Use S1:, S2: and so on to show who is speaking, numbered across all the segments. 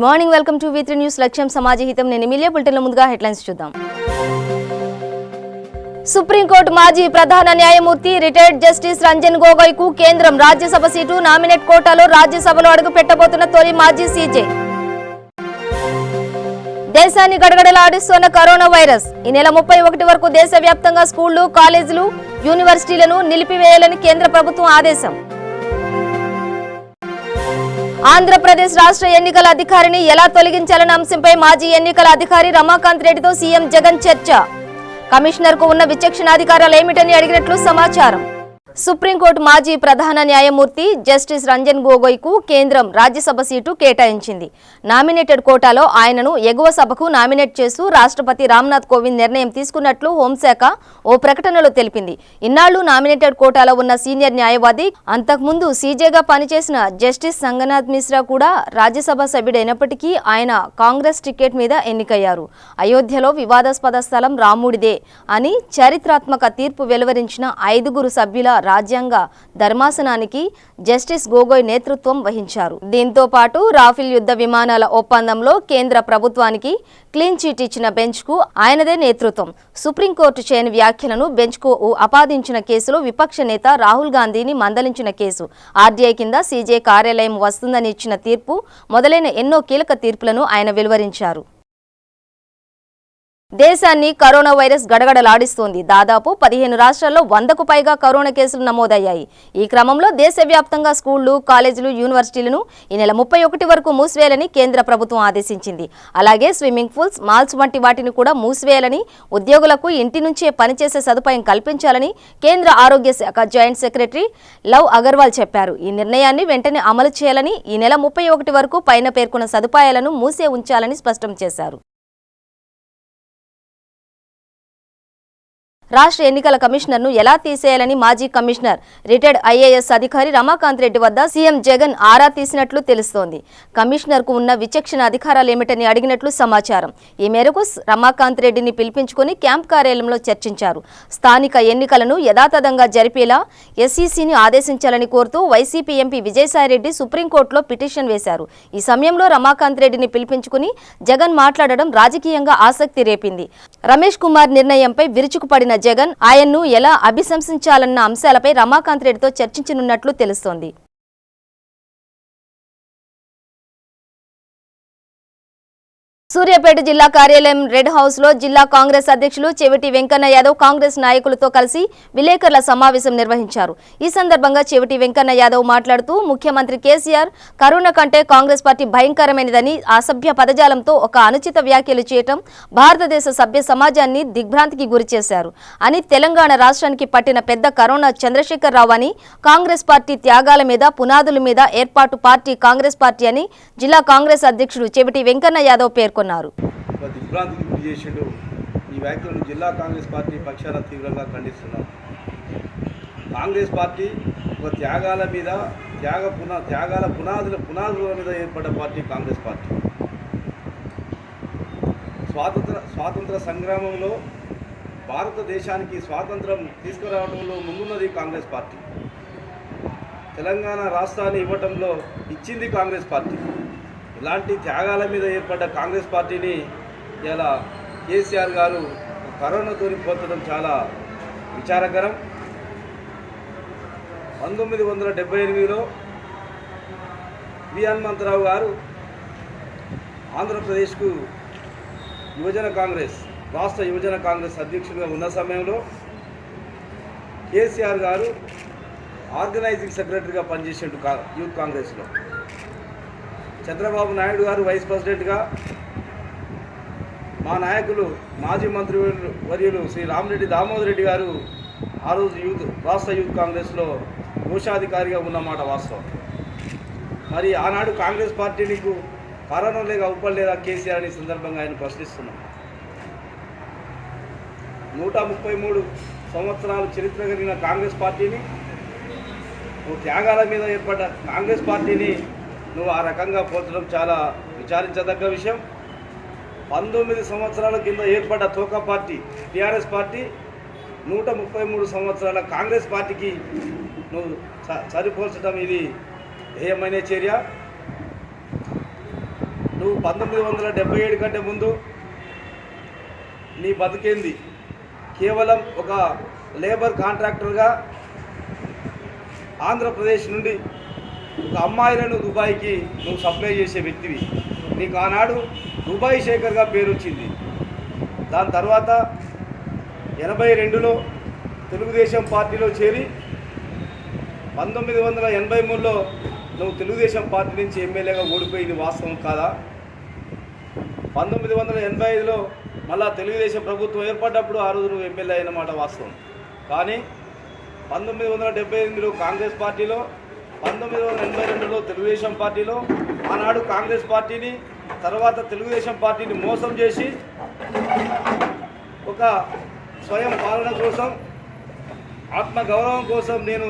S1: Good morning, welcome to V3 news. లక్ష్యం సమాజహితం. నేను Emilia. బులెటిన్లో ముందుగా హెడ్లైన్స్ చూద్దాం. సుప్రీంకోర్టు మాజీ ప్రధాన న్యాయమూర్తి రిటైర్డ్ జస్టిస్ రంజన్ గొగోయ్కు కేంద్రం రాజ్యసభ సీటు నామినేట్ కోటాలో రాజ్యసభలో అడుగు పెట్టబోతున్న తొలి మాజీ సీజే. దేశాన్ని గడగడలాడిస్తున్న కరోనా వైరస్. ఈ నెల 31 వరకు దేశవ్యాప్తంగా స్కూళ్లు, కాలేజీలు, యూనివర్సిటీలను నిలిపివేయాలని కేంద్ర ప్రభుత్వం ఆదేశం. ఆంధ్రప్రదేశ్ రాష్ట్ర ఎన్నికల అధికారిని ఎలా తొలగించాలన్న అంశంపై మాజీ ఎన్నికల అధికారి రమాకాంత్ రెడ్డితో సీఎం జగన్ చర్చ. కమిషనర్కు ఉన్న విచక్షణాధికారాలు ఏమిటని అడిగినట్లు సమాచారం. సుప్రీంకోర్టు మాజీ ప్రధాన న్యాయమూర్తి జస్టిస్ రంజన్ గొగోయ్కు కేంద్రం రాజ్యసభ సీటు కేటాయించింది. నామినేటెడ్ కోటాలో ఆయనను ఎగువ సభకు నామినేట్ చేస్తూ రాష్ట్రపతి రామ్నాథ్ కోవింద్ నిర్ణయం తీసుకున్నట్లు హోంశాఖ ఓ ప్రకటనలో తెలిపింది. ఇన్నాళ్లు నామినేటెడ్ కోటాలో ఉన్న సీనియర్ న్యాయవాది, అంతకుముందు సీజేగా పనిచేసిన జస్టిస్ సంగనాథ్ మిశ్రా కూడా రాజ్యసభ సభ్యుడైనప్పటికీ ఆయన కాంగ్రెస్ టికెట్ మీద ఎన్నికయ్యారు. అయోధ్యలో వివాదాస్పద స్థలం రాముడిదే అని చారిత్రాత్మక తీర్పు వెలువరించిన 5 సభ్యుల రాజ్యాంగ ధర్మాసనానికి జస్టిస్ గొగోయ్ నేతృత్వం వహించారు. దీంతో పాటు రాఫెల్ యుద్ధ విమానాల ఒప్పందంలో కేంద్ర ప్రభుత్వానికి క్లీన్ చిట్ ఇచ్చిన బెంచ్ కు ఆయనదే నేతృత్వం. సుప్రీంకోర్టు చేయని వ్యాఖ్యలను బెంచ్ కు ఆపాదించిన కేసులో విపక్ష నేత రాహుల్ గాంధీని మందలించిన కేసు, ఆర్డీఐ కింద సీజే కార్యాలయం వస్తుందని ఇచ్చిన తీర్పు మొదలైన ఎన్నో కీలక తీర్పులను ఆయన వెలువరించారు. దేశాన్ని కరోనా వైరస్ గడగడలాడిస్తోంది. దాదాపు 15 రాష్ట్రాల్లో 100కు పైగా కరోనా కేసులు నమోదయ్యాయి. ఈ క్రమంలో దేశవ్యాప్తంగా స్కూళ్లు, కాలేజీలు, యూనివర్సిటీలను ఈ నెల 31 వరకు మూసివేయాలని కేంద్ర ప్రభుత్వం ఆదేశించింది. అలాగే స్విమ్మింగ్ పూల్స్, మాల్స్ వంటి వాటిని కూడా మూసివేయాలని, ఉద్యోగులకు ఇంటి నుంచే పనిచేసే సదుపాయం కల్పించాలని కేంద్ర ఆరోగ్య శాఖ జాయింట్ సెక్రటరీ లవ్ అగర్వాల్ చెప్పారు. ఈ నిర్ణయాన్ని వెంటనే అమలు చేయాలని, ఈ నెల 31 వరకు పైన పేర్కొన్న సదుపాయాలను మూసే ఉంచాలని స్పష్టం చేశారు. రాష్ట్ర ఎన్నికల కమిషనర్ను ఎలా తీసేయాలని మాజీ కమిషనర్, రిటైర్డ్ ఐఏఎస్ అధికారి రమాకాంత్ రెడ్డి వద్ద సీఎం జగన్ ఆరా తీసినట్లు తెలుస్తోంది. కమిషనర్కు ఉన్న విచక్షణ అధికారాలు ఏమిటని అడిగినట్లు సమాచారం. ఈ మేరకు రమాకాంత్ రెడ్డిని పిలిపించుకుని క్యాంప్ కార్యాలయంలో చర్చించారు. స్థానిక ఎన్నికలను యథాతథంగా జరిపేలా ఎస్ఈసీని ఆదేశించాలని కోరుతూ వైసీపీ ఎంపీ విజయసాయిరెడ్డి సుప్రీంకోర్టులో పిటిషన్ వేశారు. ఈ సమయంలో రమాకాంత్ రెడ్డిని పిలిపించుకుని జగన్ మాట్లాడడం రాజకీయంగా ఆసక్తి రేపింది. రమేష్ కుమార్ నిర్ణయంపై విరుచుకుపడిన జగన్ ఆయన్ను ఎలా అభిశంసించాలన్న అంశాలపై రమాకాంత్ రెడ్డితో చర్చించనున్నట్లు తెలుస్తోంది. సూర్యాపేట జిల్లా కార్యాలయం రెడ్ హౌస్ లో జిల్లా కాంగ్రెస్ అధ్యక్షులు చెవిటి వెంకన్న యాదవ్ కాంగ్రెస్ నాయకులతో కలిసి విలేకరుల సమావేశం నిర్వహించారు. ఈ సందర్భంగా చెవిటి వెంకన్న యాదవ్ మాట్లాడుతూ, ముఖ్యమంత్రి కేసీఆర్ కరోనా కంటే కాంగ్రెస్ పార్టీ భయంకరమైనదని, అసభ్య పదజాలంతో ఒక అనుచిత వ్యాఖ్యలు చేయటం భారతదేశ సభ్య సమాజాన్ని దిగ్భ్రాంతికి గురిచేశారు అని, తెలంగాణ రాష్ట్రానికి పట్టిన పెద్ద కరోనా చంద్రశేఖర్ రావు అని, కాంగ్రెస్ పార్టీ త్యాగాల మీద, పునాదుల మీద ఏర్పాటు పార్టీ కాంగ్రెస్ పార్టీ అని జిల్లా కాంగ్రెస్ అధ్యక్షుడు చెవిటి వెంకన్న యాదవ్ పేర్కొన్నారు.
S2: దిగ్భ్రాంతికి గురి చేసిండు. ఈ వ్యాఖ్యలను జిల్లా కాంగ్రెస్ పార్టీ పక్షాన తీవ్రంగా ఖండిస్తున్నాం. కాంగ్రెస్ పార్టీ ఒక త్యాగాల మీద, త్యాగాల పునాదుల మీద ఏర్పడ్డ పార్టీ కాంగ్రెస్ పార్టీ. స్వాతంత్ర సంగ్రామంలో భారతదేశానికి స్వాతంత్రం తీసుకురావడంలో ముందున్నది కాంగ్రెస్ పార్టీ. తెలంగాణ రాష్ట్రాన్ని ఇవ్వటంలో ఇచ్చింది కాంగ్రెస్ పార్టీ. ఇలాంటి త్యాగాల మీద ఏర్పడ్డ కాంగ్రెస్ పార్టీని ఇలా కేసీఆర్ గారు కరోనాతో పోతడం చాలా విచారకరం. 1978లో వి హనుమంతరావు గారు ఆంధ్రప్రదేశ్కు రాష్ట్ర యువజన కాంగ్రెస్ అధ్యక్షుడిగా ఉన్న సమయంలో కేసీఆర్ గారు ఆర్గనైజింగ్ సెక్రటరీగా పనిచేసిండు యూత్ కాంగ్రెస్లో. చంద్రబాబు నాయుడు గారు వైస్ ప్రెసిడెంట్గా, మా నాయకులు మాజీ మంత్రి వర్యులు శ్రీ రామిరెడ్డి దామోదర్ రెడ్డి గారు ఆ రోజు రాష్ట్ర యూత్ కాంగ్రెస్లో కోశాధికారిగా ఉన్నమాట వాస్తవం. మరి ఆనాడు కాంగ్రెస్ పార్టీ నీకు కరోనా లేక ఉప్పలేదా కేసీఆర్ అని సందర్భంగా ఆయన ప్రశ్నిస్తున్నాం. 133 సంవత్సరాలు చరిత్ర కలిగిన కాంగ్రెస్ పార్టీని, త్యాగాల మీద ఏర్పడ్డ కాంగ్రెస్ పార్టీని నువ్వు ఆ రకంగా పోల్చడం చాలా విచారించదగ్గ విషయం. 19 సంవత్సరాల కింద ఏర్పడ్డ తోక పార్టీ టీఆర్ఎస్ పార్టీ 133 సంవత్సరాల కాంగ్రెస్ పార్టీకి నువ్వు సరిపోల్చడం ఇది హేయమైన చర్య. నువ్వు నువ్వు 1977 కంటే ముందు నీ బతికేంది కేవలం ఒక లేబర్ కాంట్రాక్టర్గా ఆంధ్రప్రదేశ్ నుండి ఒక అమ్మాయిలను దుబాయ్కి నువ్వు సప్లై చేసే వ్యక్తివి. నీకు ఆనాడు దుబాయ్ శేఖర్గా పేరు వచ్చింది. దాని తర్వాత 82లో తెలుగుదేశం పార్టీలో చేరి 1983లో నువ్వు తెలుగుదేశం పార్టీ నుంచి ఎమ్మెల్యేగా ఓడిపోయింది వాస్తవం కాదా? 1985లో మళ్ళా తెలుగుదేశం ప్రభుత్వం ఏర్పడ్డప్పుడు ఆ రోజు నువ్వు ఎమ్మెల్యే అయిన మాట వాస్తవం. కానీ 1978లో కాంగ్రెస్ పార్టీలో, 1982లో తెలుగుదేశం పార్టీలో, ఆనాడు కాంగ్రెస్ పార్టీని తర్వాత తెలుగుదేశం పార్టీని మోసం చేసి ఒక స్వయం పాలన కోసం, ఆత్మగౌరవం కోసం నేను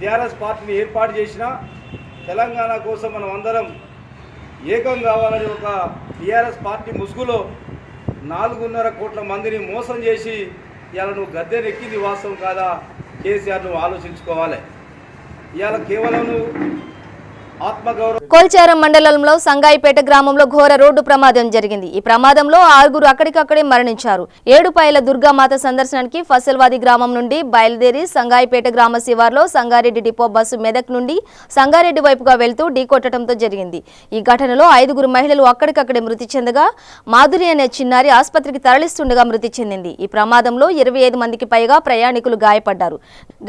S2: టీఆర్ఎస్ పార్టీని ఏర్పాటు చేసిన, తెలంగాణ కోసం మనం అందరం ఏకం కావాలని ఒక టీఆర్ఎస్ పార్టీ ముసుగులో 4.5 కోట్ల మందిని మోసం చేసి ఇవాళ నువ్వు గద్దెనెక్కింది వాస్తవం కాదా? కేసీఆర్ నువ్వు ఆలోచించుకోవాలి. ఇవాళ కేవలం నువ్వు ఆత్మగౌరవం.
S1: కోల్చారం మండలంలో సంగాయిపేట గ్రామంలో ఘోర రోడ్డు ప్రమాదం జరిగింది. ఈ ప్రమాదంలో 6 అక్కడికక్కడే మరణించారు. ఏడుపాయల దుర్గామాత సందర్శనానికి ఫసల్వాది గ్రామం నుండి బయలుదేరి సంగాయిపేట గ్రామ శివార్లో సంగారెడ్డి డిపో బస్సు మెదక్ నుండి సంగారెడ్డి వైపుగా వెళ్తూ ఢీకొట్టడంతో జరిగింది. ఈ ఘటనలో 5 మహిళలు అక్కడికక్కడే మృతి చెందగా మాధురి అనే చిన్నారి ఆసుపత్రికి తరలిస్తుండగా మృతి చెందింది. ఈ ప్రమాదంలో 25 మందికి పైగా ప్రయాణికులు గాయపడ్డారు.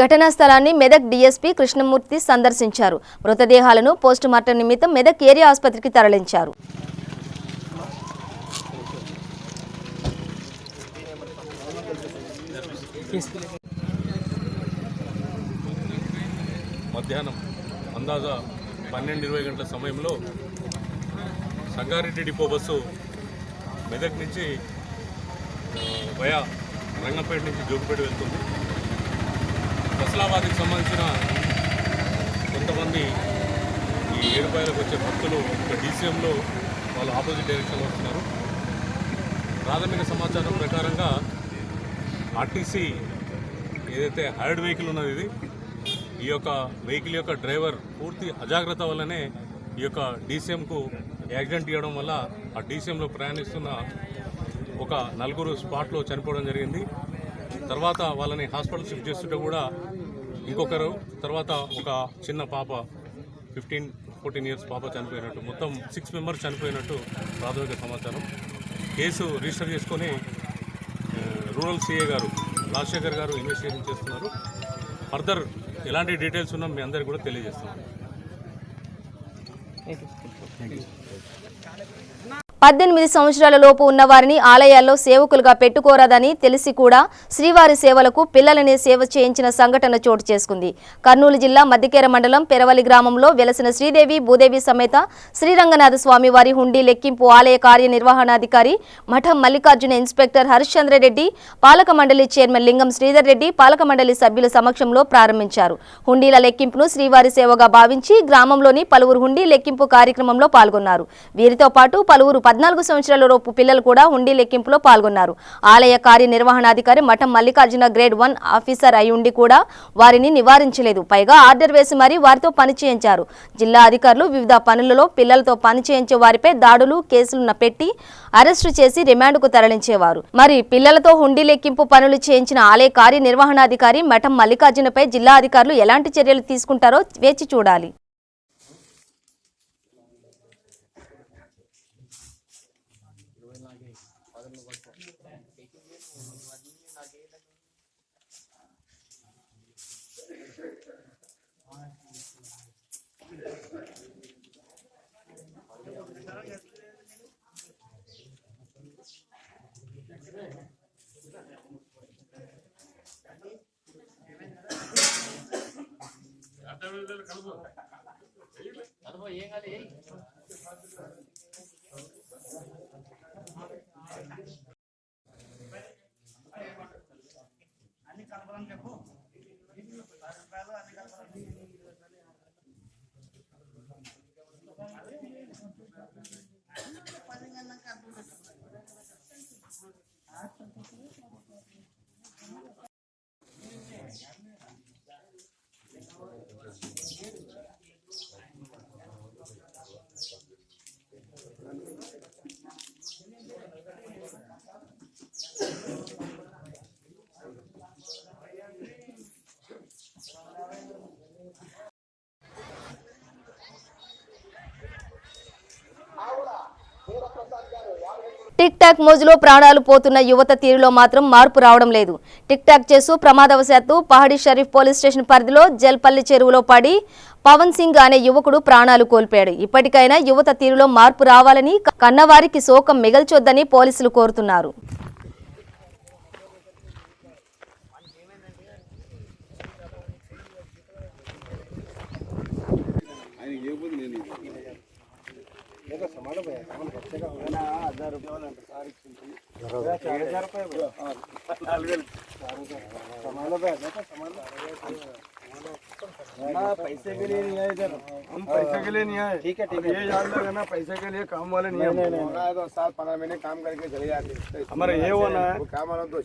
S1: ఘటనా స్థలాన్ని మెదక్ డీఎస్పీ కృష్ణమూర్తి సందర్శించారు. మృతదేహాలను పోస్టుమార్టం నిమిత్తం మెదక్ ఏరియా ఆసుపత్రికి తరలించారు.
S3: మధ్యాహ్నం అందాజ 12-20 గంటల సమయంలో సంగారెడ్డి డిపో బస్సు మెదక్ నుంచి వయా రంగంపేట నుంచి జోగిపేట వెళ్తుంది. ఫసలాబాద్కి సంబంధించిన కొంతమంది ఈ ఏడుపాయలకు వచ్చే భక్తులు ఇక్కడ డీసీఎంలో వాళ్ళు ఆపోజిట్ డైరెక్షన్లో వస్తున్నారు. ప్రాథమిక సమాచారం ప్రకారంగా ఆర్టీసీ ఏదైతే హైర్డ్ వెహికల్ ఉన్నది, ఈ యొక్క వెహికల్ యొక్క డ్రైవర్ పూర్తి అజాగ్రత్త వల్లనే ఈ యొక్క డీసీఎంకు యాక్సిడెంట్ ఇవ్వడం వల్ల ఆ డీసీఎంలో ప్రయాణిస్తున్న ఒక 4 స్పాట్లో చనిపోవడం జరిగింది. తర్వాత వాళ్ళని హాస్పిటల్ షిఫ్ట్ చేస్తుంటే కూడా ఇంకొకరు, తర్వాత ఒక చిన్న పాప 15-14 ఇయర్స్ పాప చనిపోయినట్టు, మొత్తం 6 మెంబర్స్ చనిపోయినట్టు ప్రాథమిక సమాచారం. కేసు రిజిస్టర్ చేసుకొని రూరల్ సిఏ గారు రాజశేఖర్ గారు ఇన్వెస్టిగేషన్ చేస్తున్నారు. ఫర్దర్ ఎలాంటి డీటెయిల్స్ ఉన్నా మీ అందరికీ కూడా తెలియజేస్తున్నాం.
S1: 18 సంవత్సరాల లోపు ఉన్నవారిని ఆలయాల్లో సేవకులుగా పెట్టుకోరాదని తెలిసి కూడా శ్రీవారి సేవలకు పిల్లలనే సేవ చేయించిన సంఘటన చోటు చేసుకుంది. కర్నూలు జిల్లా మద్దికేర మండలం పెరవలి గ్రామంలో వెలసిన శ్రీదేవి భూదేవి సమేత శ్రీరంగనాథ స్వామి వారి హుండీ లెక్కింపు ఆలయ కార్యనిర్వహణాధికారి మఠం మల్లికార్జున ఇన్స్పెక్టర్ హరిశ్చంద్రరెడ్డి, పాలక మండలి చైర్మన్ లింగం శ్రీధర్ రెడ్డి, పాలక మండలి సభ్యుల సమక్షంలో ప్రారంభించారు. హుండీల లెక్కింపును శ్రీవారి సేవగా భావించి గ్రామంలోని పలువురు హుండీ లెక్కింపు కార్యక్రమంలో పాల్గొన్నారు. వీరితో పాటు పలువురు 14 సంవత్సరాల లోపు పిల్లలు కూడా హుండీ లెక్కింపులో పాల్గొన్నారు. ఆలయ కార్యనిర్వహణాధికారి మఠం మల్లికార్జున గ్రేడ్ 1 ఆఫీసర్ అయ్యుండి కూడా వారిని నివారించలేదు. పైగా ఆర్డర్ వేసి మరీ వారితో పని చేయించారు. జిల్లా అధికారులు వివిధ పనులలో పిల్లలతో పని చేయించే వారిపై దాడులు, కేసులు పెట్టి అరెస్టు చేసి రిమాండ్కు తరలించేవారు. మరి పిల్లలతో హుండీ లెక్కింపు పనులు చేయించిన ఆలయ కార్యనిర్వహణాధికారి మఠం మల్లికార్జునపై జిల్లా అధికారులు ఎలాంటి చర్యలు తీసుకుంటారో వేచి చూడాలి. టిక్ టాక్ మోజులో ప్రాణాలు పోతున్న యువత తీరులో మాత్రం మార్పు రావడం లేదు. టిక్ టాక్ చేస్తూ ప్రమాదవశాత్తు పహాడీ షరీఫ్ పోలీస్ స్టేషన్ పరిధిలో జల్పల్లి చెరువులో పడి పవన్ సింగ్ అనే యువకుడు ప్రాణాలు కోల్పోయాడు. ఇప్పటికైనా యువత తీరులో మార్పు రావాలని, కన్నవారికి శోకం మిగల్చొద్దని పోలీసులు కోరుతున్నారు.
S2: पैसे के लिए नहीं आए इधर, हम पैसे के लिए नहीं आए। ठीक है ये याद रखना, ना पैसे के लिए काम वाले नहीं है। तो 7-15 महीने काम करके चले जाते, हमारा ये होना है काम वाला तो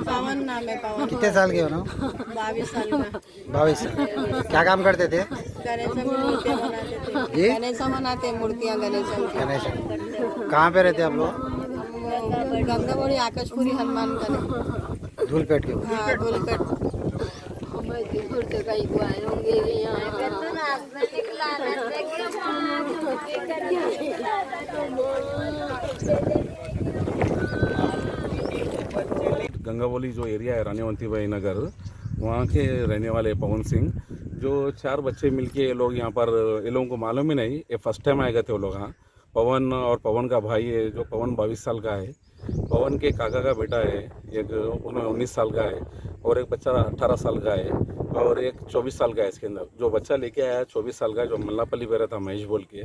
S4: पवन नाम है पवन।
S5: कितने साल के हो ना?
S4: 22 साल का।
S5: 22 साल। क्या काम करते थे?
S4: गणेश की मूर्तियाँ बनाते थे।
S5: ये?
S4: गणेश बनाते मूर्तियाँ गणेश की।
S5: गणेश कहाँ पे रहते आप लोग?
S4: गंगाबोड़ी आकाशपुरी हनुमान गले।
S5: धूलपेट के?
S4: हाँ धूलपेट।
S3: गंगाबोली जो एरिया है रानीवंती भाई नगर, वहाँ के रहने वाले पवन सिंह, जो 4 बच्चे मिलके ये लोग यहाँ पर, ये लोगों को मालूम ही नहीं, ये फर्स्ट टाइम आए गए थे वो लोग। हाँ, पवन और पवन का भाई है, जो पवन 22 साल का है, पवन के काका का बेटा है, एक 19 साल का है, और एक बच्चा 18 साल का है, और एक 24 साल का है। इसके अंदर जो बच्चा लेके आया 24 साल का, जो मल्लापल्ली पे रहता महेश बोल के,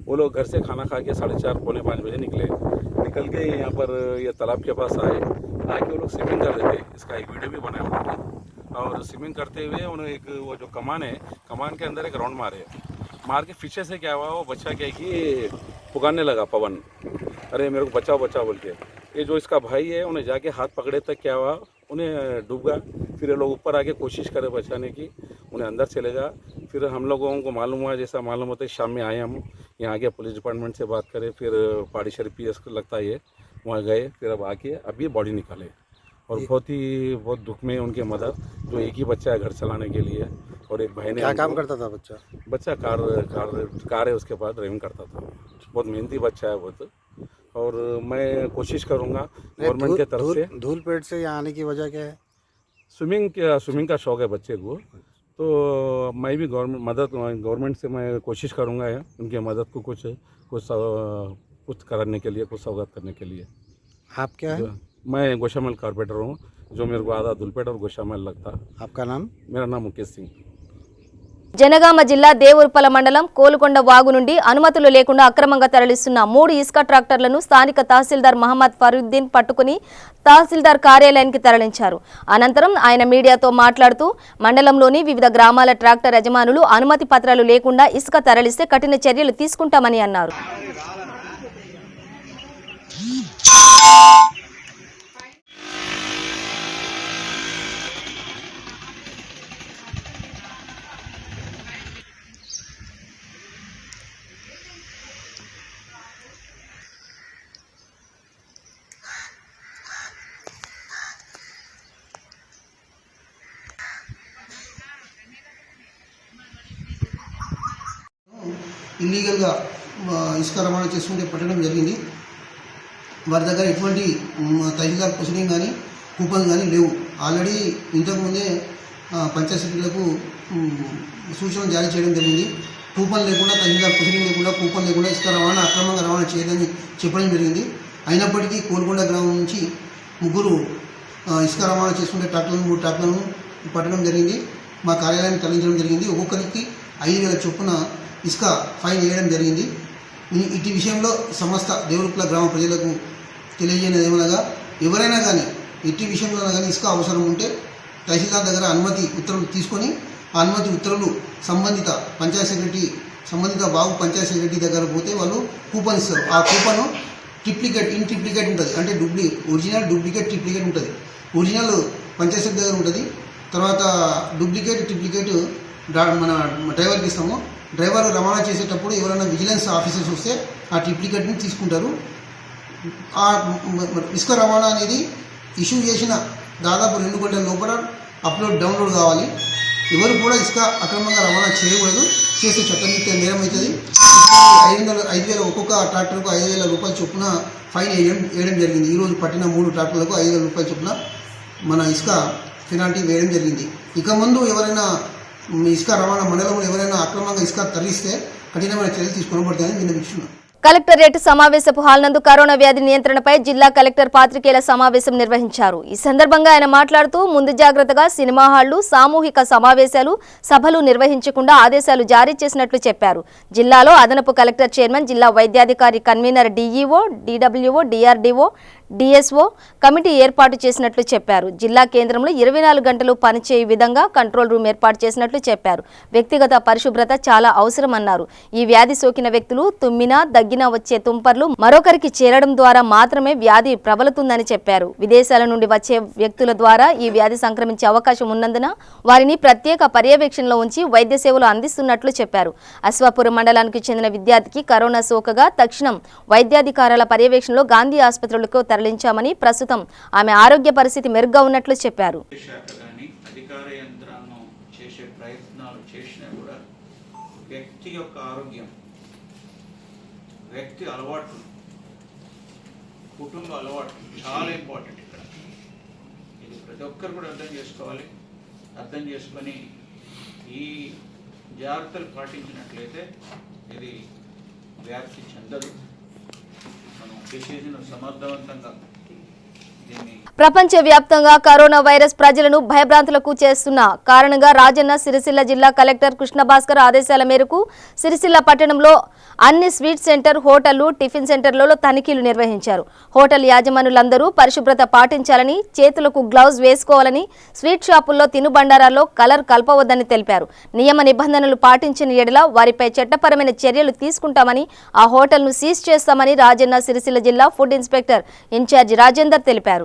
S3: वो लोग घर से खाना खा के 4:30-5 बजे निकल के यहाँ पर ये तालाब के पास आके वो लोग स्विमिंग कर रहे थे। इसका एक वीडियो भी बनाया उन्होंने। और स्विमिंग करते हुए उन्होंने एक वो जो कमान है, कमान के अंदर एक राउंड मार के पीछे से क्या हुआ, वो बच्चा क्या है कि पुकारने लगा पवन, अरे मेरे को बचाओ बचाओ बोल के। ये जो इसका भाई है उन्हें जाके हाथ पकड़े तक क्या हुआ, उन्हें डूब गया। फिर ये लोग ऊपर आके कोशिश करे बचाने की, उन्हें अंदर चले गया। फिर हम लोगों को मालूम हुआ, जैसा मालूम होता है शाम में आए हम यहाँ आके पुलिस डिपार्टमेंट से बात करें, फिर पहाड़ी शरीफ PS लगता है ये, वहाँ गए, फिर अब आके अब ये बॉडी निकाले। और बहुत दुख में उनके मदर, जो एक ही बच्चा है घर चलाने के लिए, और एक भाई ने।
S5: क्या काम करता था बच्चा?
S3: बच्चा कार है उसके पास, ड्राइविंग करता था। बहुत मेहनती बच्चा है बहुत। और मैं कोशिश करूँगा गवर्नमेंट के तरफ से।
S5: धूलपेट से यहाँ आने की वजह क्या है?
S3: स्विमिंग का शौक है बच्चे को, तो मैं भी गवर्नमेंट से मैं कोशिश करूँगा उनके मदद को कुछ करने के लिए, कुछ सौगात करने के लिए।
S5: आप क्या है?
S3: मैं गोशामल कारपेंटर हूँ, जो मेरे को आधा धूलपेट और गोशामल लगता।
S5: आपका नाम?
S3: मेरा नाम मुकेश सिंह।
S1: జనగామ జిల్లా దేవూర్పల మండలం కోలుకొండ వాగు నుండి అనుమతులు లేకుండా అక్రమంగా తరలిస్తున్న 3 ఇసుక ట్రాక్టర్లను స్థానిక తహసీల్దార్ మహమ్మద్ ఫరుద్దీన్ పట్టుకుని తహసీల్దార్ కార్యాలయానికి తరలించారు. అనంతరం ఆయన మీడియాతో మాట్లాడుతూ మండలంలోని వివిధ గ్రామాల ట్రాక్టర్ యజమానులు అనుమతి పత్రాలు లేకుండా ఇసుక తరలిస్తే కఠిన చర్యలు తీసుకుంటామని అన్నారు.
S6: ఇల్లీగల్గా ఇసుక రవాణా చేస్తుంటే పట్టడం జరిగింది. వారి దగ్గర ఎటువంటి తహసీల్దార్ ప్రొసీడింగ్ కానీ కూపన్స్ కానీ లేవు. ఆల్రెడీ ఇంతకుముందే పంచాయత్ సెక్రటరీలకు సూచనలు జారీ చేయడం జరిగింది. కూపన్ లేకుండా, తహసీల్దార్ ప్రొసీడింగ్ లేకుండా, కూపన్ లేకుండా ఇసుక రవాణా అక్రమంగా రవాణా చేయదని చెప్పడం జరిగింది. అయినప్పటికీ కోల్కొండ గ్రామం నుంచి 3 ఇసుక రవాణా చేస్తుంటే 3 ట్రాక్టర్లను పట్టడం జరిగింది. మా కార్యాలయాన్ని తరలించడం జరిగింది. ఒక్కొక్కరికి 5,000 చొప్పున ఇసుక ఫైన్ వేయడం జరిగింది. ఇటు విషయంలో సమస్త దేవరుప్ల గ్రామ ప్రజలకు తెలియజేయడం ఏమనగా, ఎవరైనా కానీ ఎట్టి విషయంలో కానీ ఇసుక అవసరం ఉంటే తహసీల్దార్ దగ్గర అనుమతి ఉత్తర్వులు తీసుకొని ఆ అనుమతి ఉత్తర్వులు సంబంధిత పంచాయత్ సెక్రటరీ, సంబంధిత బాబు పంచాయత్ సెక్రటరీ దగ్గర పోతే వాళ్ళు కూపన్ ఇస్తారు. ఆ కూపన్ ట్రిప్లికేట్ ఉంటుంది. అంటే ఒరిజినల్ డూప్లికేట్ ట్రిప్లికేట్ ఉంటుంది. ఒరిజినల్ పంచాయత్ సెక్రటరీ దగ్గర ఉంటుంది. తర్వాత ట్రిప్లికేట్ మన డ్రైవర్కి ఇస్తాము. డ్రైవర్ రవాణా చేసేటప్పుడు ఎవరైనా విజిలెన్స్ ఆఫీసర్స్ వస్తే ఆ ట్రిప్లికేట్ని తీసుకుంటారు. ఆ ఇసుక రవాణా అనేది ఇష్యూ చేసిన దాదాపు 2 గంటల లోపల డౌన్లోడ్ కావాలి. ఎవరు కూడా ఇసుక అక్రమంగా రవాణా చేయకూడదు. చేసే చట్టరీత్యా నేరం అవుతుంది. 5,000 ఒక్కొక్క ట్రాక్టర్కు 5,000 రూపాయల చొప్పున ఫైన్ వేయడం జరిగింది. ఈరోజు పట్టిన 3 ట్రాక్టర్లకు 5,000 రూపాయల చొప్పున మన ఇసుక పెనాల్టీ వేయడం జరిగింది. ఇక ముందు ఎవరైనా ఇసుక రవాణా మండలంలో ఎవరైనా అక్రమంగా ఇసుక తరలిస్తే కఠినమైన చర్యలు తీసుకోబడతాయని విన్నవిస్తున్నాం.
S1: కలెక్టరేట్ సమావేశపు హాల్ నందు కరోనా వ్యాధి నియంత్రణపై జిల్లా కలెక్టర్ పాత్రికేయుల సమావేశం నిర్వహించారు. ఈ సందర్భంగా ఆయన మాట్లాడుతూ ముందు జాగ్రత్తగా సినిమా హాళ్లు, సామూహిక సమావేశాలు, సభలు నిర్వహించకుండా ఆదేశాలు జారీ చేసినట్లు చెప్పారు. జిల్లాలో అదనపు కలెక్టర్ చైర్మన్, జిల్లా వైద్యాధికారి, convener, DEO, DWO, DRDO, DSO committee ఏర్పాటు చేసినట్లు చెప్పారు. జిల్లా కేంద్రంలో 24 గంటలు పనిచేయు విధంగా కంట్రోల్ రూమ్ ఏర్పాటు చేసినట్లు చెప్పారు. వ్యక్తిగత పరిశుభ్రత చాలా అవసరమన్నారు. ఈ వ్యాధి సోకిన వ్యక్తులు తుమ్మినా, దగ్గినా వచ్చే తుంపర్లు మరొకరికి చేరడం ద్వారా మాత్రమే వ్యాధి ప్రబలుతుందని చెప్పారు. విదేశాల నుండి వచ్చే వ్యక్తుల ద్వారా ఈ వ్యాధి సంక్రమించే అవకాశం ఉన్నందున వారిని ప్రత్యేక పర్యవేక్షణలో ఉంచి వైద్య సేవలు అందిస్తున్నట్లు చెప్పారు. అశ్వాపురం మండలానికి చెందిన విద్యార్థికి కరోనా సోకగా తక్షణం వైద్యాధికారుల పర్యవేక్షణలో గాంధీ ఆసుపత్రులకు తరలించామని, ప్రస్తుతం ఆమె ఆరోగ్య పరిస్థితి మెరుగ్గా ఉన్నట్లు చెప్పారు.
S7: అధికార యంత్రాంగం చేసే ప్రయత్నాలు చేసినా కూడా వ్యక్తి యొక్క ఆరోగ్యం, వ్యక్తి అలవాట్లు, కుటుంబ అలవాట్లు చాలా ఇంపార్టెంట్. ఇక్కడ ఇది ప్రతి ఒక్కరు కూడా అర్థం చేసుకోవాలి. అర్థం చేసుకొని ఈ జాగ్రత్తలు పాటించినట్లయితే ఇది వ్యాప్తి చెందదు. మనం డిసీజ్ను సమర్థవంతంగా
S1: ప్రపంచవ్యాప్తంగా కరోనా వైరస్ ప్రజలను భయభ్రాంతులకు చేస్తున్న కారణంగా రాజన్న సిరిసిల్ల జిల్లా కలెక్టర్ కృష్ణ భాస్కర్ ఆదేశాల మేరకు సిరిసిల్ల పట్టణంలో అన్ని స్వీట్ సెంటర్, హోటళ్లు, టిఫిన్ సెంటర్లలో తనిఖీలు నిర్వహించారు. హోటల్ యాజమానులందరూ పరిశుభ్రత పాటించాలని, చేతులకు గ్లౌజ్ వేసుకోవాలని, స్వీట్ షాపుల్లో తినుబండారాల్లో కలర్ కలపవద్దని తెలిపారు. నియమ నిబంధనలు పాటించిన ఎడల వారిపై చట్టపరమైన చర్యలు తీసుకుంటామని, ఆ హోటల్ను సీజ్ చేస్తామని రాజన్న సిరిసిల్ల జిల్లా ఫుడ్ ఇన్స్పెక్టర్ ఇన్ఛార్జ్ రాజేందర్ తెలిపారు.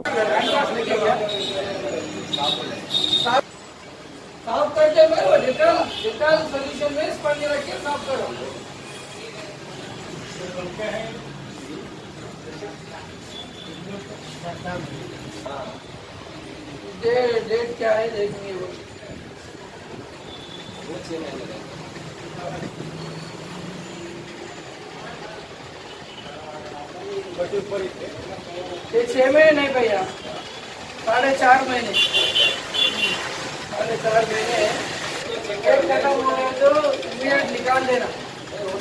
S8: डेट क्या है देखेंगे वो। ये 6 महीने नहीं भैया, 4.5 महीने, 4.5 महीने खत्म हो गए तो इमीडिएट निकाल देना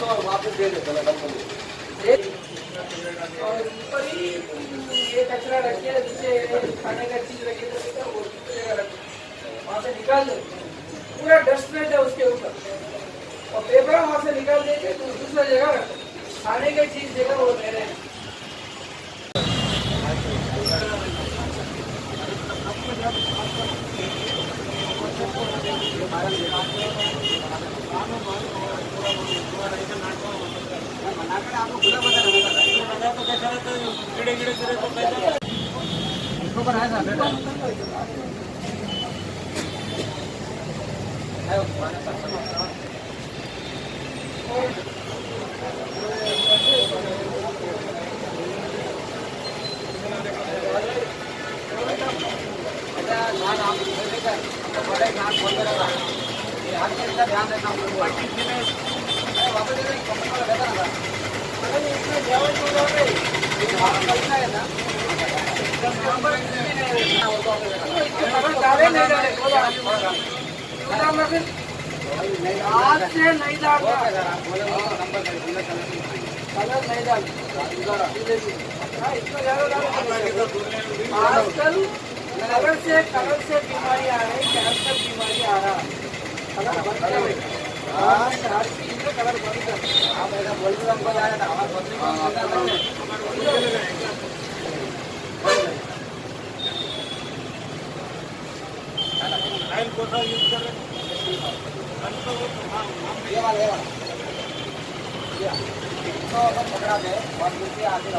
S8: और वापस दे देना। और ऊपर ही ये कचरा रखिए, जिसे खाने का चीज रखिए तो वो जगह रखिए, वहाँ से निकाल दो, पूरा डस्ट है उसके ऊपर। खाने की चीज देगा वो दे रहे हैं। आज से नहीं डालना, कलर नहीं डालना। आजकल कलर से बीमारी आ रही, कैंसर बीमारी आ रहा। कलर बंद करो, हर चीज में कलर बंद करो। आप ऐसा बोल के हमको जाना था, हमारे बंद पकड़ा दे और दूसरे आगे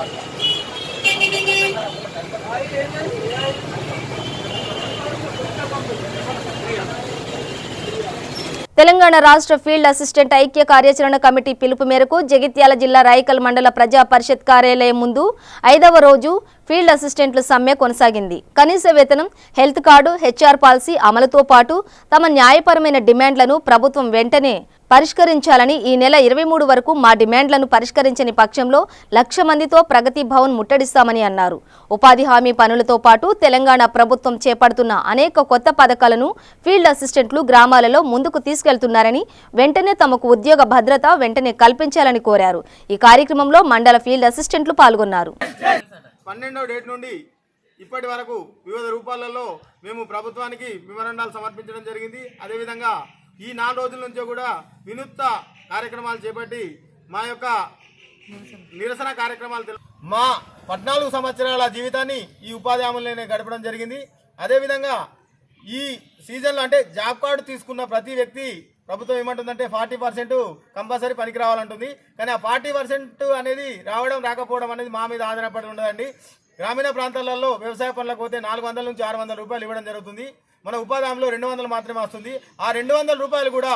S1: తెలంగాణ రాష్ట్ర ఫీల్డ్ అసిస్టెంట్ ఐక్య కార్యాచరణ కమిటీ పిలుపు మేరకు జగిత్యాల జిల్లా రాయికల్ మండల ప్రజా పరిషత్ కార్యాలయం ముందు 5వ రోజు ఫీల్డ్ అసిస్టెంట్ల సమ్మె కొనసాగింది. కనీస వేతనం, హెల్త్ కార్డు, హెచ్ఆర్ పాలసీ అమలుతో పాటు తమ న్యాయపరమైన డిమాండ్లను ప్రభుత్వం వెంటనే పరిష్కరించాలని, ఈ నెల 23 వరకు మా డిమాండ్లను పరిష్కరించని పక్షంలో 1,00,000 మందితో ప్రగతి భవన్ ముట్టడిస్తామని అన్నారు. ఉపాధి హామీ పనులతో పాటు తెలంగాణ ప్రభుత్వం చేపడుతున్న అనేక కొత్త పథకాలను ఫీల్డ్ అసిస్టెంట్లు గ్రామాలలో ముందుకు తీసుకెళ్తున్నారని, వెంటనే తమకు ఉద్యోగ భద్రత వెంటనే కల్పించాలని కోరారు. ఈ కార్యక్రమంలో మండల ఫీల్డ్ అసిస్టెంట్లు పాల్గొన్నారు.
S9: 12వ డేట్ నుండి ఇప్పటి వరకు వివిధ రూపాలలో మేము ప్రభుత్వానికి మెమోరాండాలు సమర్పించడం జరిగింది. అదేవిధంగా ఈ 4 రోజుల నుంచి కూడా వినూత్న కార్యక్రమాలు చేపట్టి మా యొక్క నిరసన కార్యక్రమాలు మా 14 సంవత్సరాల జీవితాన్ని ఈ ఉపాధి హామీలోనే గడపడం జరిగింది. అదేవిధంగా ఈ సీజన్లో అంటే జాబ్ కార్డు తీసుకున్న ప్రతి వ్యక్తి ప్రభుత్వం ఏమంటుందంటే 40% కంపల్సరీ పనికి రావాలంటుంది. కానీ ఆ 40% అనేది రావడం రాకపోవడం అనేది మా మీద ఆధారపడి ఉండదండి. గ్రామీణ ప్రాంతాలలో వ్యవసాయ పనులకు పోతే 400 నుంచి 600 రూపాయలు ఇవ్వడం జరుగుతుంది. మన ఉపాధి హామీలో 200 మాత్రమే వస్తుంది. ఆ 200 రూపాయలు కూడా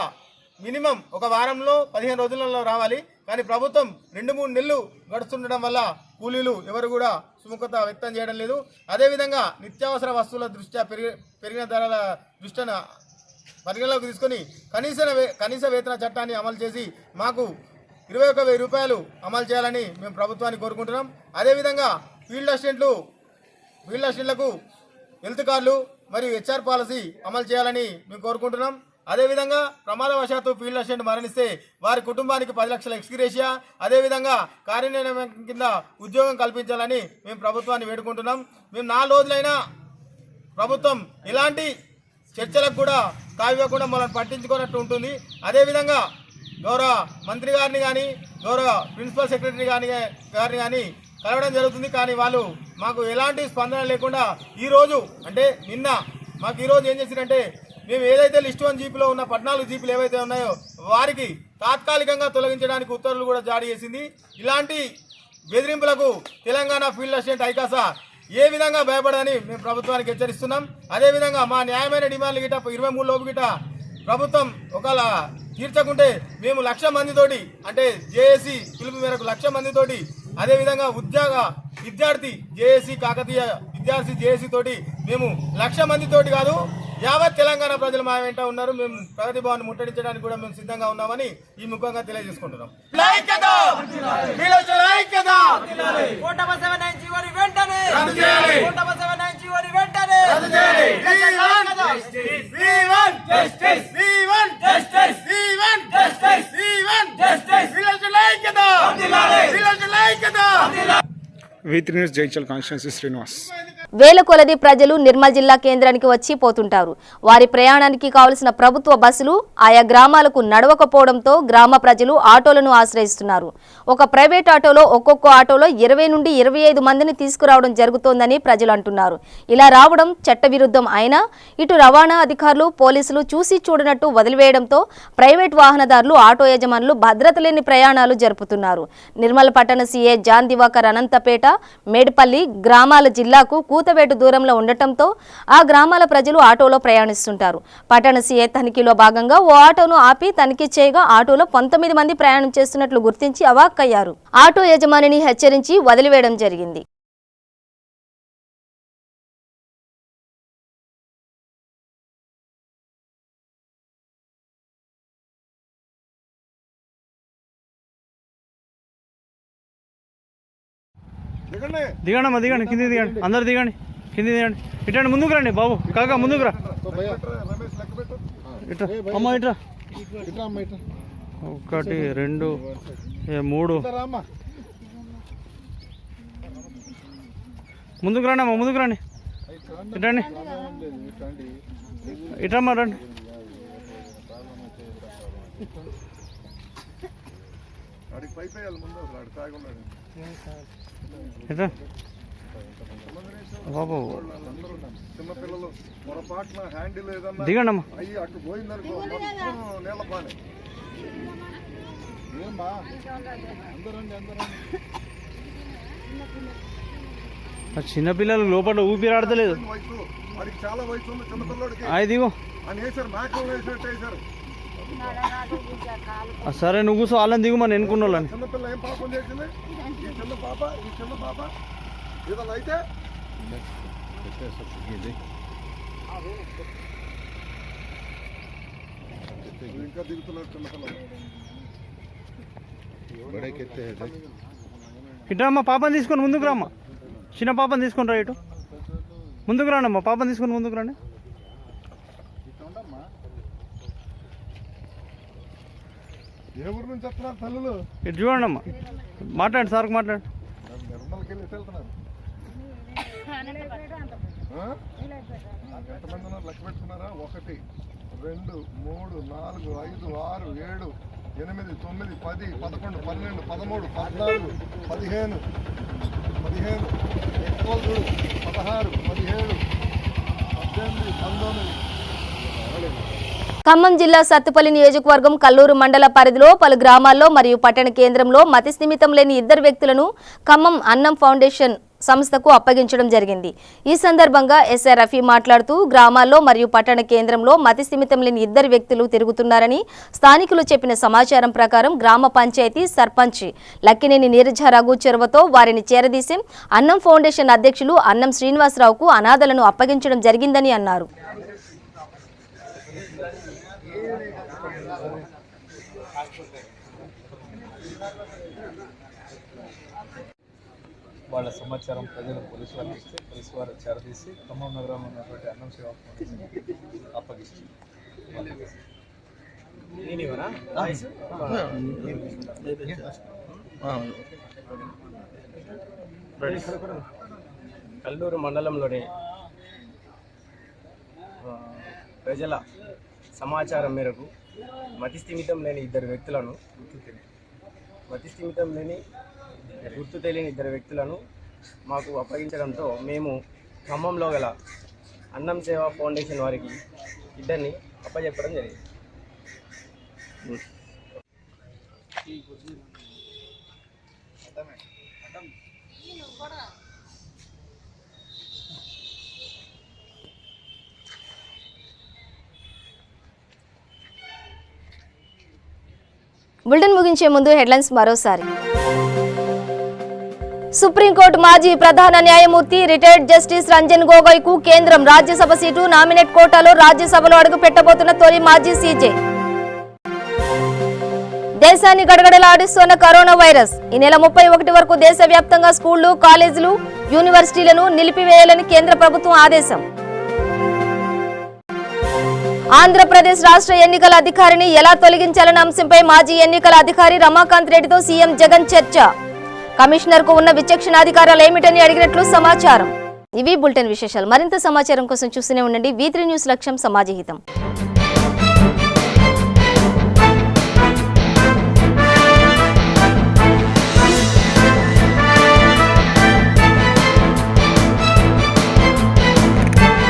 S9: మినిమం ఒక వారంలో 15 రోజులలో రావాలి. కానీ ప్రభుత్వం 2-3 నెలలు గడుస్తుండడం వల్ల కూలీలు ఎవరు కూడా సుముఖత వ్యక్తం చేయడం లేదు. అదేవిధంగా నిత్యావసర వస్తువుల దృష్ట్యా పెరిగిన ధరల దృష్ట్యాన పరిగణలోకి తీసుకొని కనీస వేతన చట్టాన్ని అమలు చేసి మాకు 21,000 రూపాయలు అమలు చేయాలని మేము ప్రభుత్వాన్ని కోరుకుంటున్నాం. అదేవిధంగా ఫీల్డ్ అసిస్టెంట్లకు హెల్త్ కార్డులు మరియు హెచ్ఆర్ పాలసీ అమలు చేయాలని మేము కోరుకుంటున్నాం. అదేవిధంగా ప్రమాదవశాత్తు ఫీల్డ్ అసిస్టెంట్ మరణిస్తే వారి కుటుంబానికి 10 లక్షల ఎక్స్గ్రేషియా, అదేవిధంగా కార్యనిర్వహణ కింద ఉద్యోగం కల్పించాలని మేము ప్రభుత్వాన్ని వేడుకుంటున్నాం. మేము 4 రోజులైనా ప్రభుత్వం ఇలాంటి చర్చలకు కూడా తావివ్వకుండా మనల్ని పట్టించుకున్నట్టు ఉంటుంది. అదేవిధంగా గౌరవ మంత్రి గారిని కానీ గౌరవ ప్రిన్సిపల్ సెక్రటరీ గారిని కానీ కలవడం జరుగుతుంది. కానీ వాళ్ళు మాకు ఎలాంటి స్పందన లేకుండా ఈరోజు అంటే నిన్న మాకు ఈరోజు ఏం చేసిందంటే మేము ఏదైతే లిస్ట్ 1 జీపీలో ఉన్న 14 జీపీలు ఏవైతే ఉన్నాయో వారికి తాత్కాలికంగా తొలగించడానికి ఉత్తర్వులు కూడా జారీ చేసింది. ఇలాంటి బెదిరింపులకు తెలంగాణ ఫీల్డ్ అసిస్టెంట్ ఐకాసా ఏ విధంగా భయపడదని మేము ప్రభుత్వానికి హెచ్చరిస్తున్నాం. అదేవిధంగా మా న్యాయమైన డిమాండ్లు గిట్ట 23 లోపు గిట్ట ప్రభుత్వం ఒకవేళ తీర్చకుంటే మేము 1,00,000 మందితోటి అంటే జేఏసీ పిలుపు మేరకు 1,00,000 మందితోటి, అదేవిధంగా విద్యార్థి జేఏసీ కాకతీయ విద్యార్థి జేఏసీ తోటి మేము 1,00,000 మందితోటి కాదు యావత్ తెలంగాణ ప్రజలు మా వెంట ఉన్నారు. మేము ప్రగతి భవన్ ముట్టడించడానికి కూడా మేము సిద్ధంగా ఉన్నామని ఈ ముఖంగా తెలియజేసుకుంటున్నాం.
S10: V3 News Jaychal Constituency Srinivas.
S1: వేల కొలది ప్రజలు నిర్మల్ జిల్లా కేంద్రానికి వచ్చి పోతుంటారు. వారి ప్రయాణానికి కావలసిన ప్రభుత్వ బస్సులు ఆయా గ్రామాలకు నడవకపోవడంతో గ్రామ ప్రజలు ఆటోలను ఆశ్రయిస్తున్నారు. ఒక ప్రైవేట్ ఆటోలో ఒక్కొక్క ఆటోలో 20 నుండి 25 మందిని తీసుకురావడం జరుగుతోందని ప్రజలు అంటున్నారు. ఇలా రావడం చట్టవిరుద్ధం అయినా ఇటు రవాణా అధికారులు పోలీసులు చూసి చూడనట్టు వదిలివేయడంతో ప్రైవేట్ వాహనదారులు ఆటో యజమానులు భద్రత లేని ప్రయాణాలు జరుపుతున్నారు. నిర్మల్ పట్టణ సీఏ జాన్ దివాకర్ అనంతపేట మేడ్పల్లి గ్రామాల జిల్లాకు కూతవేటు దూరంలో ఉండటంతో ఆ గ్రామాల ప్రజలు ఆటోలో ప్రయాణిస్తుంటారు. పట్టణ సీఏ తనిఖీలో భాగంగా ఓ ఆటోను ఆపి తనిఖీ చేయగా ఆటోలో 19 మంది ప్రయాణం చేస్తున్నట్లు గుర్తించి అవాక్కయ్యారు. ఆటో యజమానిని హెచ్చరించి వదిలివేయడం జరిగింది.
S10: దిగండి దిగండి, కింది దిగండి, అందరు దిగండి, కింది దిగండి. ఇటండి, ముందుకు రండి బాబు, కాకా ముందుకు రా. ఇట్రా అమ్మ, ఇట్రా. 1 2 3 ముందుకు రండి అమ్మ, ముందుకు రండి. ఇటండి, ఇట్రమ్మా, రండి. బాబు దిగండి అమ్మా. చిన్నపిల్లలు లోపల ఊపిరాడతలేదు. దిగో. సరే నువ్వు కూర్చో, వాళ్ళని దిగు మన ఎన్నుకున్న వాళ్ళని. ఇట్రమ్మా, పాపని తీసుకొని ముందుకు రామ్మా. చిన్న పాపని తీసుకొని రా, ఇటు ముందుకు రాండమ్మా. పాపని తీసుకొని ముందుకు రండి.
S9: ఏ ఊరు నుంచి వస్తున్నారు తల్లులు?
S10: ఇటు చూడండి అమ్మా, మాట్లాడండి, సార్కి మాట్లాడండి. ఎంతమంది ఉన్నారు లెక్క పెట్టుకున్నారా? 1 2 3 4 5 6 7 8 9 10 11 12 13 14 15 16 17 18 19.
S1: ఖమ్మం జిల్లా సత్తుపల్లి నియోజకవర్గం కల్లూరు మండల పరిధిలో పలు గ్రామాల్లో మరియు పట్టణ కేంద్రంలో మతి స్థిమితం లేని 2 వ్యక్తులను ఖమ్మం అన్నం ఫౌండేషన్ సంస్థకు అప్పగించడం జరిగింది. ఈ సందర్భంగా ఎస్ఐ రఫీ మాట్లాడుతూ గ్రామాల్లో మరియు పట్టణ కేంద్రంలో మతి స్థిమితం లేని 2 వ్యక్తులు తిరుగుతున్నారని స్థానికులు చెప్పిన సమాచారం ప్రకారం గ్రామ పంచాయతీ సర్పంచ్ లక్కినేని నీరజ రఘు చొరవతో వారిని చేరదీసి అన్నం ఫౌండేషన్ అధ్యక్షులు అన్నం శ్రీనివాసరావుకు అనాథలను అప్పగించడం జరిగిందని అన్నారు.
S11: వాళ్ళ సమాచారం ప్రజలు పోలీసు వారికి ఇస్తే పోలీసు వారు చేరదీసి ఖమ్మం నగరంలో ఉన్నటువంటి అన్నం సేవా అప్పగిస్తుంది.
S12: కల్లూరు మండలంలోని ప్రజల సమాచారం మేరకు మతిస్థిమితం లేని 2 వ్యక్తులను గుర్తు తెలియని 2 వ్యక్తులను మాకు అప్పగించడంతో మేము ఖమ్మంలో గల అన్నం సేవా ఫౌండేషన్ వారికి 2ని అప్పచెప్పడం జరిగింది.
S1: బులెటిన్ ముగించే ముందు హెడ్లైన్స్ మరోసారి. సుప్రీంకోర్టు మాజీ ప్రధాన న్యాయమూర్తి రిటైర్డ్ జస్టిస్ రంజన్ గొగోయ్కు కేంద్రం రాజ్యసభ సీటు నామినేట్ కోటాలో రాజ్యసభలో అడుగు పెట్టబోతున్న తొలి మాజీ సీజే. దేశాన్ని గడగడలాడిస్తున్న కరోనా వైరస్ ఈ నెల 31 వరకు దేశవ్యాప్తంగా స్కూళ్లు, కాలేజీలు, యూనివర్సిటీలను నిలిపివేయాలని కేంద్ర ప్రభుత్వం ఆదేశం. ఆంధ్రప్రదేశ్ రాష్ట్ర ఎన్నికల అధికారిని ఎలా తొలగించాలన్న అంశంపై మాజీ ఎన్నికల అధికారి రమాకాంత్ రెడ్డితో సీఎం జగన్ చర్చ. కమిషనర్ కు ఉన్న విచక్షణాధికారాలు ఏమిటని అడిగినట్లు సమాచారం. ఇవి బులెటిన్ విశేషాలు. మరింత సమాచారం కోసం చూస్తూనే ఉండండి V3 న్యూస్. లక్ష్యం సమాజహితం.